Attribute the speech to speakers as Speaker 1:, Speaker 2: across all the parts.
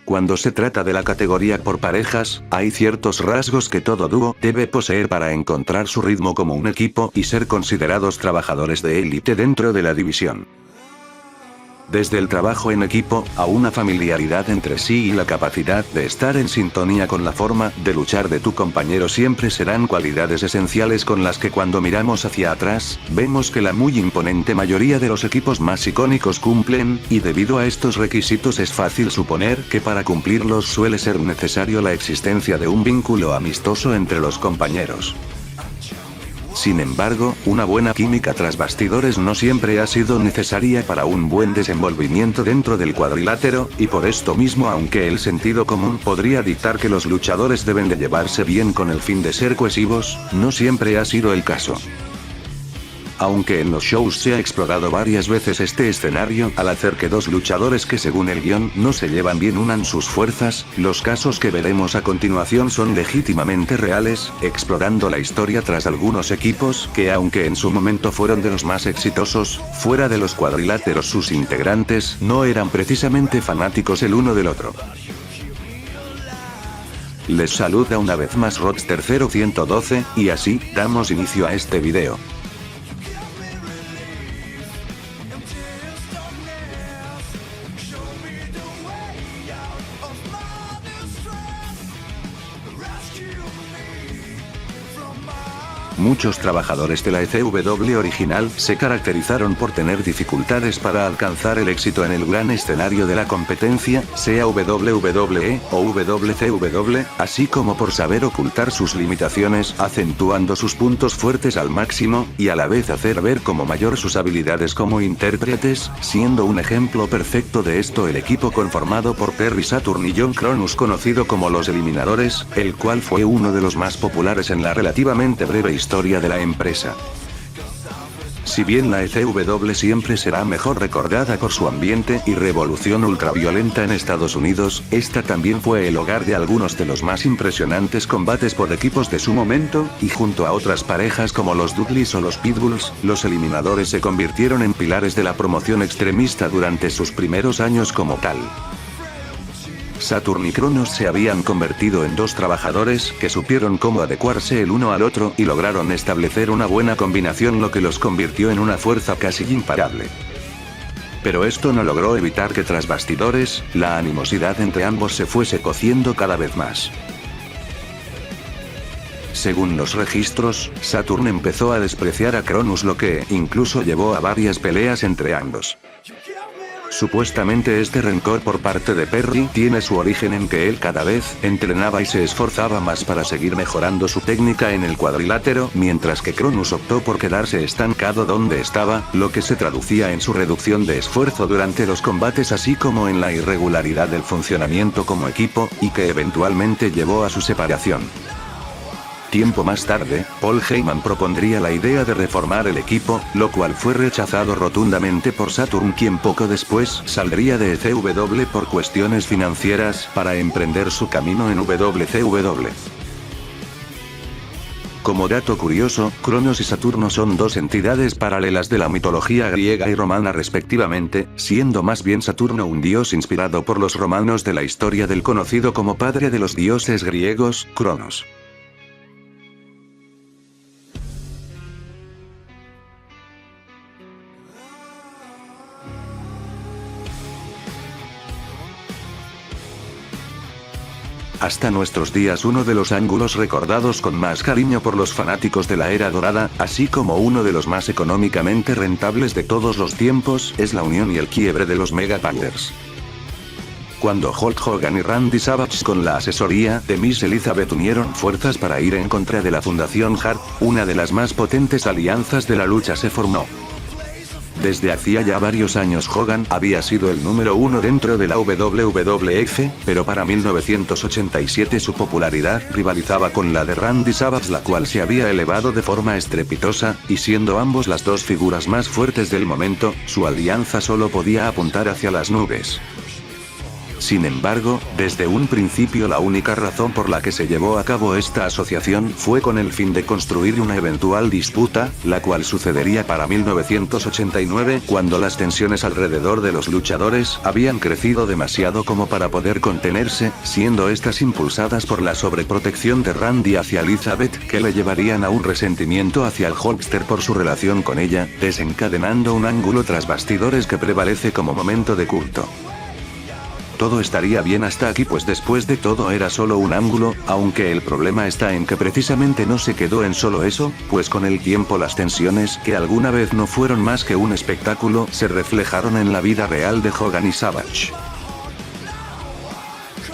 Speaker 1: Cuando se trata de la categoría por parejas, hay ciertos rasgos que todo dúo debe poseer para encontrar su ritmo como un equipo y ser considerados trabajadores de élite dentro de la división. Desde el trabajo en equipo, a una familiaridad entre sí y la capacidad de estar en sintonía con la forma de luchar de tu compañero siempre serán cualidades esenciales con las que cuando miramos hacia atrás, vemos que la muy imponente mayoría de los equipos más icónicos cumplen, y debido a estos requisitos es fácil suponer que para cumplirlos suele ser necesario la existencia de un vínculo amistoso entre los compañeros. Sin embargo, una buena química tras bastidores no siempre ha sido necesaria para un buen desenvolvimiento dentro del cuadrilátero, y por esto mismo aunque el sentido común podría dictar que los luchadores deben de llevarse bien con el fin de ser cohesivos, no siempre ha sido el caso. Aunque en los shows se ha explorado varias veces este escenario al hacer que dos luchadores que según el guión no se llevan bien unan sus fuerzas, los casos que veremos a continuación son legítimamente reales, explorando la historia tras algunos equipos que aunque en su momento fueron de los más exitosos, fuera de los cuadriláteros sus integrantes no eran precisamente fanáticos el uno del otro. Les saluda una vez más Roadster 0112, y así, damos inicio a este video. Muchos trabajadores de la ECW original se caracterizaron por tener dificultades para alcanzar el éxito en el gran escenario de la competencia, sea WWE o WCW, así como por saber ocultar sus limitaciones, acentuando sus puntos fuertes al máximo, y a la vez hacer ver como mayor sus habilidades como intérpretes, siendo un ejemplo perfecto de esto el equipo conformado por Perry Saturn y John Kronus conocido como los Eliminadores, el cual fue uno de los más populares en la relativamente breve historia de la empresa. Si bien la ECW siempre será mejor recordada por su ambiente y revolución ultraviolenta en Estados Unidos, esta también fue el hogar de algunos de los más impresionantes combates por equipos de su momento, y junto a otras parejas como los Dudleys o los Pitbulls, los Eliminadores se convirtieron en pilares de la promoción extremista durante sus primeros años como tal. Saturn y Kronos se habían convertido en dos trabajadores que supieron cómo adecuarse el uno al otro y lograron establecer una buena combinación, lo que los convirtió en una fuerza casi imparable. Pero esto no logró evitar que tras bastidores, la animosidad entre ambos se fuese cociendo cada vez más. Según los registros, Saturn empezó a despreciar a Kronos, lo que incluso llevó a varias peleas entre ambos. Supuestamente este rencor por parte de Perry tiene su origen en que él cada vez entrenaba y se esforzaba más para seguir mejorando su técnica en el cuadrilátero, mientras que Kronos optó por quedarse estancado donde estaba, lo que se traducía en su reducción de esfuerzo durante los combates así como en la irregularidad del funcionamiento como equipo, y que eventualmente llevó a su separación. Tiempo más tarde, Paul Heyman propondría la idea de reformar el equipo, lo cual fue rechazado rotundamente por Saturn, quien poco después saldría de ECW por cuestiones financieras para emprender su camino en WCW. Como dato curioso, Kronos y Saturno son dos entidades paralelas de la mitología griega y romana respectivamente, siendo más bien Saturno un dios inspirado por los romanos de la historia del conocido como padre de los dioses griegos, Cronos. Hasta nuestros días uno de los ángulos recordados con más cariño por los fanáticos de la era dorada, así como uno de los más económicamente rentables de todos los tiempos, es la unión y el quiebre de los Mega Powers. Cuando Hulk Hogan y Randy Savage con la asesoría de Miss Elizabeth unieron fuerzas para ir en contra de la Fundación Hart, una de las más potentes alianzas de la lucha se formó. Desde hacía ya varios años Hogan había sido el número uno dentro de la WWF, pero para 1987 su popularidad rivalizaba con la de Randy Savage, la cual se había elevado de forma estrepitosa, y siendo ambos las dos figuras más fuertes del momento, su alianza solo podía apuntar hacia las nubes. Sin embargo, desde un principio la única razón por la que se llevó a cabo esta asociación fue con el fin de construir una eventual disputa, la cual sucedería para 1989, cuando las tensiones alrededor de los luchadores habían crecido demasiado como para poder contenerse, siendo estas impulsadas por la sobreprotección de Randy hacia Elizabeth, que le llevarían a un resentimiento hacia el Hulkster por su relación con ella, desencadenando un ángulo tras bastidores que prevalece como momento de culto. Todo estaría bien hasta aquí, pues después de todo era solo un ángulo, aunque el problema está en que precisamente no se quedó en solo eso, pues con el tiempo las tensiones, que alguna vez no fueron más que un espectáculo, se reflejaron en la vida real de Hogan y Savage.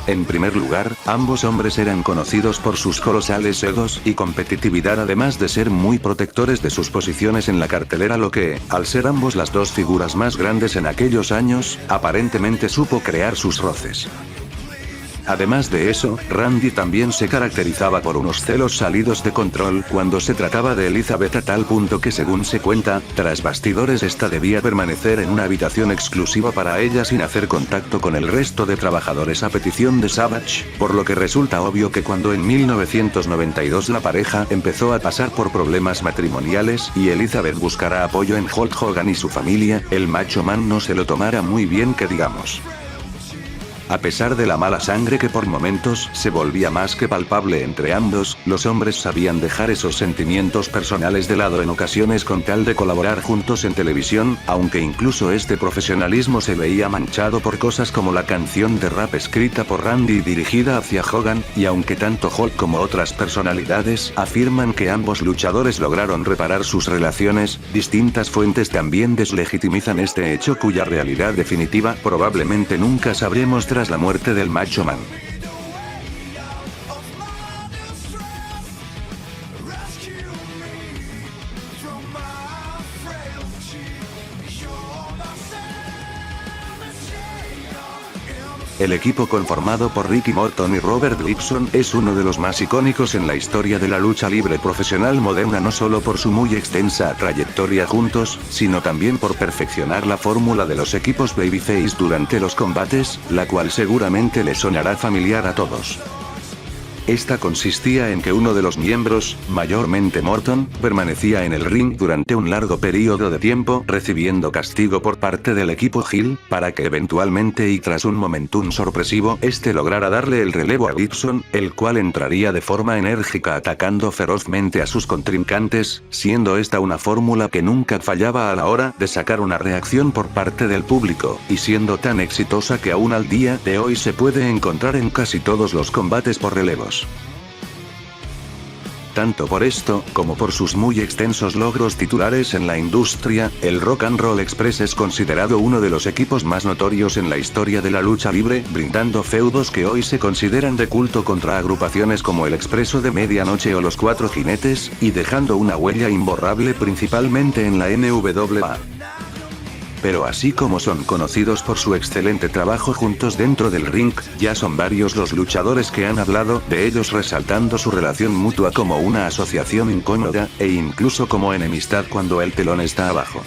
Speaker 1: En primer lugar, ambos hombres eran conocidos por sus colosales egos y competitividad, además de ser muy protectores de sus posiciones en la cartelera, lo que, al ser ambos las dos figuras más grandes en aquellos años, aparentemente supo crear sus roces. Además de eso, Randy también se caracterizaba por unos celos salidos de control cuando se trataba de Elizabeth, a tal punto que, según se cuenta, tras bastidores esta debía permanecer en una habitación exclusiva para ella sin hacer contacto con el resto de trabajadores a petición de Savage, por lo que resulta obvio que cuando en 1992 la pareja empezó a pasar por problemas matrimoniales y Elizabeth buscara apoyo en Hulk Hogan y su familia, el Macho Man no se lo tomara muy bien, que digamos. A pesar de la mala sangre que por momentos se volvía más que palpable entre ambos, los hombres sabían dejar esos sentimientos personales de lado en ocasiones con tal de colaborar juntos en televisión, aunque incluso este profesionalismo se veía manchado por cosas como la canción de rap escrita por Randy y dirigida hacia Hogan, y aunque tanto Hulk como otras personalidades afirman que ambos luchadores lograron reparar sus relaciones, distintas fuentes también deslegitimizan este hecho, cuya realidad definitiva probablemente nunca sabremos tras la muerte del Macho Man. El equipo conformado por Ricky Morton y Robert Gibson es uno de los más icónicos en la historia de la lucha libre profesional moderna, no solo por su muy extensa trayectoria juntos, sino también por perfeccionar la fórmula de los equipos babyface durante los combates, la cual seguramente les sonará familiar a todos. Esta consistía en que uno de los miembros, mayormente Morton, permanecía en el ring durante un largo periodo de tiempo recibiendo castigo por parte del equipo heel, para que eventualmente y tras un momentum sorpresivo, este lograra darle el relevo a Gibson, el cual entraría de forma enérgica atacando ferozmente a sus contrincantes, siendo esta una fórmula que nunca fallaba a la hora de sacar una reacción por parte del público, y siendo tan exitosa que aún al día de hoy se puede encontrar en casi todos los combates por relevos. Tanto por esto, como por sus muy extensos logros titulares en la industria, el Rock and Roll Express es considerado uno de los equipos más notorios en la historia de la lucha libre, brindando feudos que hoy se consideran de culto contra agrupaciones como el Expreso de Medianoche o los Cuatro Jinetes, y dejando una huella imborrable principalmente en la NWA. Pero así como son conocidos por su excelente trabajo juntos dentro del ring, ya son varios los luchadores que han hablado de ellos, resaltando su relación mutua como una asociación incómoda, e incluso como enemistad cuando el telón está abajo.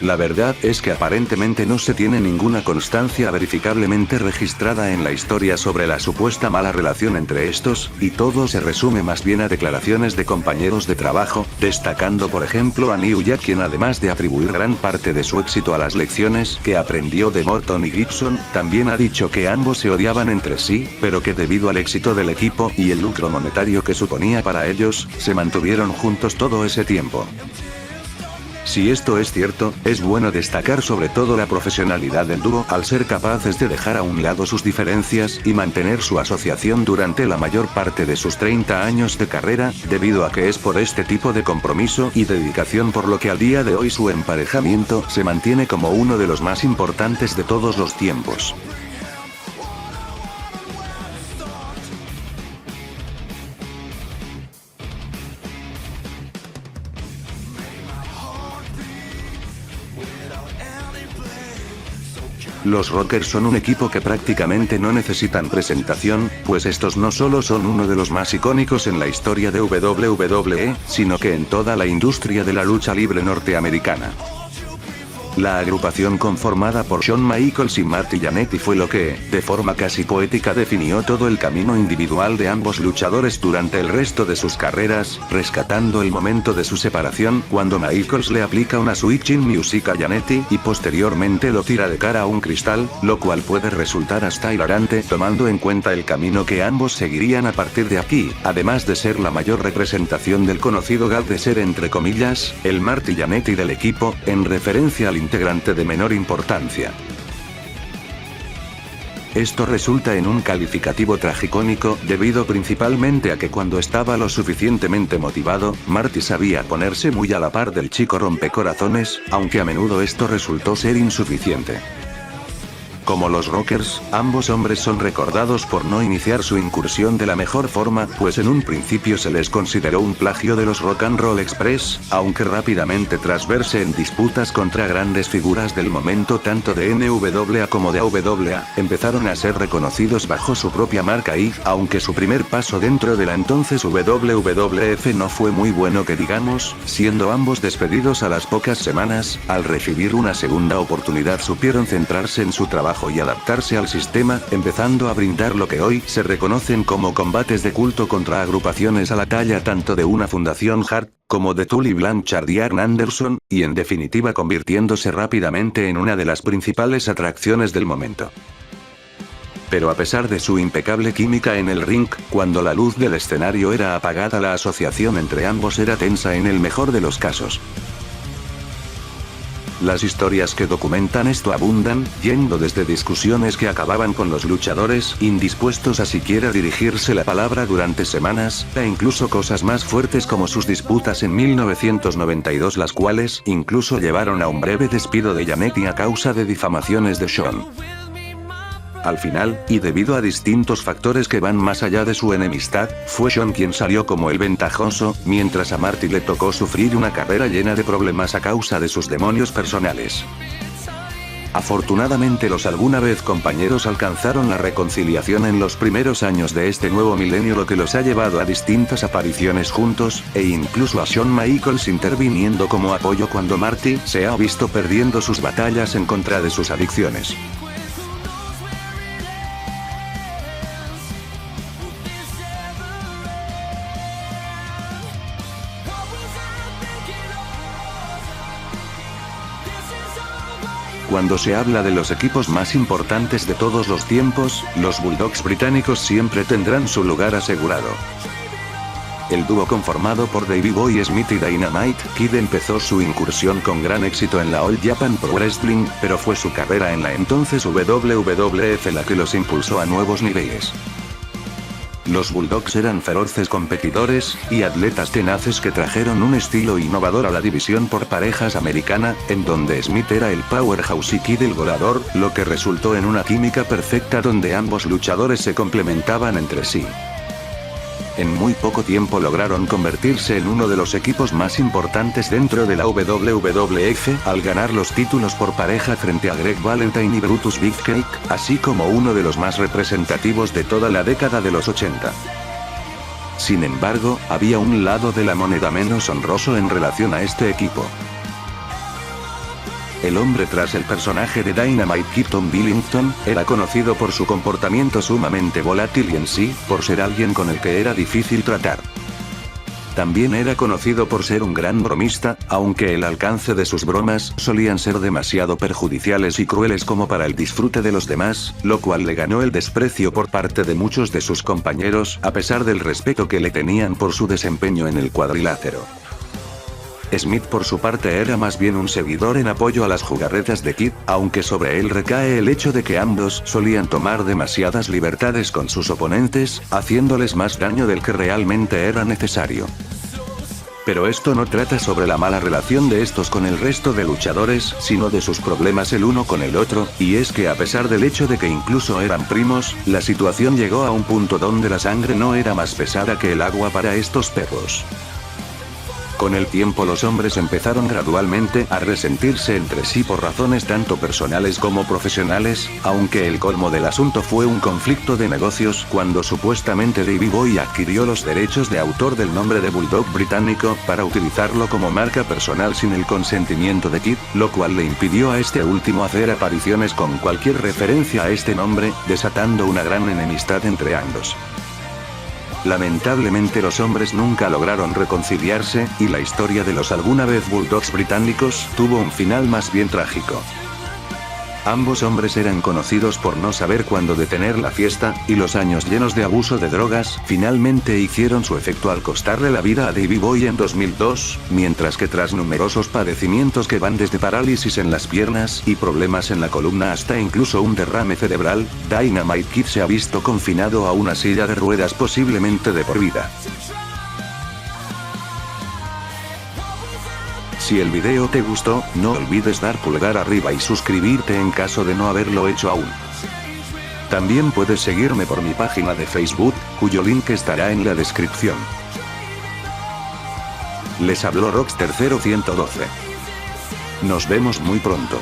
Speaker 1: La verdad es que aparentemente no se tiene ninguna constancia verificablemente registrada en la historia sobre la supuesta mala relación entre estos, y todo se resume más bien a declaraciones de compañeros de trabajo, destacando por ejemplo a New Jack, quien además de atribuir gran parte de su éxito a las lecciones que aprendió de Morton y Gibson, también ha dicho que ambos se odiaban entre sí, pero que debido al éxito del equipo y el lucro monetario que suponía para ellos, se mantuvieron juntos todo ese tiempo. Si esto es cierto, es bueno destacar sobre todo la profesionalidad del dúo al ser capaces de dejar a un lado sus diferencias y mantener su asociación durante la mayor parte de sus 30 años de carrera, debido a que es por este tipo de compromiso y dedicación por lo que al día de hoy su emparejamiento se mantiene como uno de los más importantes de todos los tiempos. Los Rockers son un equipo que prácticamente no necesitan presentación, pues estos no solo son uno de los más icónicos en la historia de WWE, sino que en toda la industria de la lucha libre norteamericana. La agrupación conformada por Shawn Michaels y Marty Jannetty fue lo que, de forma casi poética, definió todo el camino individual de ambos luchadores durante el resto de sus carreras, rescatando el momento de su separación cuando Michaels le aplica una switching music a Jannetty y posteriormente lo tira de cara a un cristal, lo cual puede resultar hasta hilarante tomando en cuenta el camino que ambos seguirían a partir de aquí, además de ser la mayor representación del conocido gag de ser entre comillas, el Marty Jannetty del equipo, en referencia al integrante de menor importancia. Esto resulta en un calificativo tragicómico, debido principalmente a que cuando estaba lo suficientemente motivado, Marty sabía ponerse muy a la par del chico rompecorazones, aunque a menudo esto resultó ser insuficiente. Como los Rockers, ambos hombres son recordados por no iniciar su incursión de la mejor forma, pues en un principio se les consideró un plagio de los Rock and Roll Express, aunque rápidamente tras verse en disputas contra grandes figuras del momento tanto de NWA como de AWA, empezaron a ser reconocidos bajo su propia marca y, aunque su primer paso dentro de la entonces WWF no fue muy bueno que digamos, siendo ambos despedidos a las pocas semanas, al recibir una segunda oportunidad supieron centrarse en su trabajo y adaptarse al sistema, empezando a brindar lo que hoy se reconocen como combates de culto contra agrupaciones a la talla tanto de una fundación Hart, como de Tully Blanchard y Arn Anderson, y en definitiva convirtiéndose rápidamente en una de las principales atracciones del momento. Pero a pesar de su impecable química en el ring, cuando la luz del escenario era apagada la asociación entre ambos era tensa en el mejor de los casos. Las historias que documentan esto abundan, yendo desde discusiones que acababan con los luchadores indispuestos a siquiera dirigirse la palabra durante semanas, e incluso cosas más fuertes como sus disputas en 1992, las cuales incluso llevaron a un breve despido de Jannetty a causa de difamaciones de Shawn. Al final, y debido a distintos factores que van más allá de su enemistad, fue Shawn quien salió como el ventajoso, mientras a Marty le tocó sufrir una carrera llena de problemas a causa de sus demonios personales. Afortunadamente los alguna vez compañeros alcanzaron la reconciliación en los primeros años de este nuevo milenio, lo que los ha llevado a distintas apariciones juntos, e incluso a Shawn Michaels interviniendo como apoyo cuando Marty se ha visto perdiendo sus batallas en contra de sus adicciones. Cuando se habla de los equipos más importantes de todos los tiempos, los Bulldogs británicos siempre tendrán su lugar asegurado. El dúo conformado por Davey Boy Smith y Dynamite Kid empezó su incursión con gran éxito en la All Japan Pro Wrestling, pero fue su carrera en la entonces WWF la que los impulsó a nuevos niveles. Los Bulldogs eran feroces competidores y atletas tenaces que trajeron un estilo innovador a la división por parejas americana, en donde Smith era el powerhouse y Kid el goleador, lo que resultó en una química perfecta donde ambos luchadores se complementaban entre sí. En muy poco tiempo lograron convertirse en uno de los equipos más importantes dentro de la WWF, al ganar los títulos por pareja frente a Greg Valentine y Brutus Big Cake, así como uno de los más representativos de toda la década de los 80. Sin embargo, había un lado de la moneda menos honroso en relación a este equipo. El hombre tras el personaje de Dynamite Kid, Tom Billington, era conocido por su comportamiento sumamente volátil y en sí, por ser alguien con el que era difícil tratar. También era conocido por ser un gran bromista, aunque el alcance de sus bromas solían ser demasiado perjudiciales y crueles como para el disfrute de los demás, lo cual le ganó el desprecio por parte de muchos de sus compañeros, a pesar del respeto que le tenían por su desempeño en el cuadrilátero. Smith por su parte era más bien un seguidor en apoyo a las jugarretas de Kid, aunque sobre él recae el hecho de que ambos solían tomar demasiadas libertades con sus oponentes, haciéndoles más daño del que realmente era necesario. Pero esto no trata sobre la mala relación de estos con el resto de luchadores, sino de sus problemas el uno con el otro, y es que a pesar del hecho de que incluso eran primos, la situación llegó a un punto donde la sangre no era más pesada que el agua para estos perros. Con el tiempo los hombres empezaron gradualmente a resentirse entre sí por razones tanto personales como profesionales, aunque el colmo del asunto fue un conflicto de negocios cuando supuestamente Davey Boy adquirió los derechos de autor del nombre de Bulldog británico para utilizarlo como marca personal sin el consentimiento de Kid, lo cual le impidió a este último hacer apariciones con cualquier referencia a este nombre, desatando una gran enemistad entre ambos. Lamentablemente los hombres nunca lograron reconciliarse, y la historia de los alguna vez Bulldogs británicos tuvo un final más bien trágico. Ambos hombres eran conocidos por no saber cuándo detener la fiesta, y los años llenos de abuso de drogas finalmente hicieron su efecto al costarle la vida a Davey Boy en 2002, mientras que tras numerosos padecimientos que van desde parálisis en las piernas y problemas en la columna hasta incluso un derrame cerebral, Dynamite Kid se ha visto confinado a una silla de ruedas posiblemente de por vida. Si el video te gustó, no olvides dar pulgar arriba y suscribirte en caso de no haberlo hecho aún. También puedes seguirme por mi página de Facebook, cuyo link estará en la descripción. Les habló Rockster 0112. Nos vemos muy pronto.